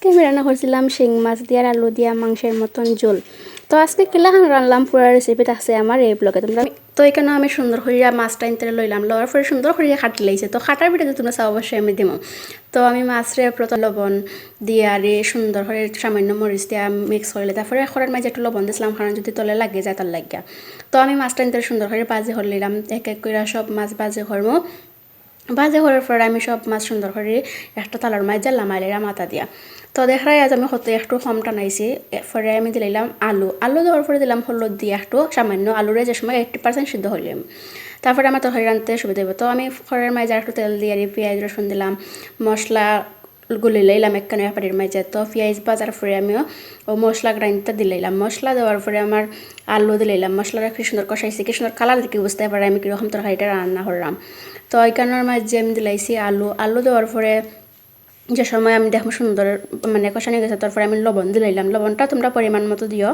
আজকে আমি রান্না করছিলাম শিং মাছ দিয়ে আর আলু দিয়া মাংসের মতন ঝোল। তো আজকে কিলাখান রান্নাম পুরো রেসিপি থাকছে আমার এই ব্লগে। তোমরা তো এখানে আমি সুন্দর করিয়া মাছটা ইনতে লইলাম, লওয়ার পরে সুন্দর করিয়া খাটি লাইছে। তো খাটার ভিতরে তোমরা চাও অবশ্যই আমি দিব। তো আমি মাছরে প্রথম লবণ দিয়ে আর সুন্দর করে সামান্য মরিচ দিয়া মিক্স করলে তারপরে খরার মাঝে একটু লবণ দিয়েছিলাম, কারণ যদি তলে লাগে যায় তার লাগিয়া। তো আমি মাছটা ইনতে সুন্দর করে ভাজি করে নিলাম, এক এক করে সব মাছ ভাজি করবো। ভাজি করার পরে আমি সব মাছ সুন্দর করে একটা তালার মাঝে লামাইলাম মাথা দিয়া। তো দেখাই আজ আমি হতে একটু কম টানাইছি। এরপরে আমি দিলাম আলু দেওয়ার পরে দিলাম হলুদ দিয়ে একটু সামান্য, আলুরে যে সময় 80% সিদ্ধ হইলাম। তারপরে আমার তরকারি রাঁধতে সুবিধা হবে। তো আমি খড়ের মাঝে একটু তেল দিয়ে পেঁয়াজ রসুন দিলাম, মশলা গুলি লাইলাম একখানে ব্যাপারের মাঝে। তো পেঁয়াজ বাজার পরে আমিও ও মশলা গ্রাইন্ডটা দিলাম, মশলা দেওয়ার পরে আমার আলু দিলাম, মশলাটা কি সুন্দর কষাইছি, কি সুন্দর কালার দেখে বুঝতে পারে আমি কীরকম তরকারিটা রান্না করলাম। তো ওইখানের মাঝে আমি দিলাইছি আলু দেওয়ার পরে যে সময় আমি দেখো সুন্দর মানে কষানি গেছে, তারপরে আমি লবণ দিলাম, লবণটা তোমরা পরিমাণ মতো দিও,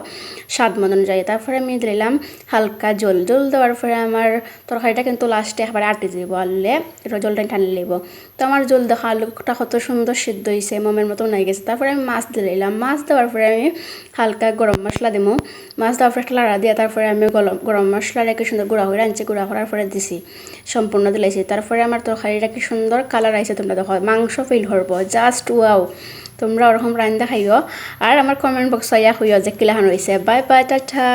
স্বাদ মতন যায়। তারপরে আমি দিলাম হালকা জল দেওয়ার পরে আমার তরকারিটা কিন্তু লাস্টে একবারে আটে দিব, আনলে এটা জলটা টানি লইব। তো আমার জল দেখা আলুটা কত সুন্দর সিদ্ধ হয়েছে, মমের মতো নাই গেছে। তারপরে আমি মাছ দিলাম, মাছ দেওয়ার পরে আমি হালকা গরম মশলা দেবো, মাছ দেওয়ার পরে একটা লাড়া দিয়ে তারপরে আমি গরম মশলা রেখে সুন্দর গুঁড়া করে আনছি, গুঁড়া করার পরে দিছি, সম্পূর্ণ দিলাইছি। তারপরে আমার তরকারিটা কি সুন্দর কালার আইছে, তোমরা দেখো মাংস ফিল করবো, জাস্ট ওয়াও। তোমরা ওরকম রান্না খাইও আর আমার কমেন্ট বক্স হইয়া হইও যে কিলাহান হয়েছে। Bye bye, tata.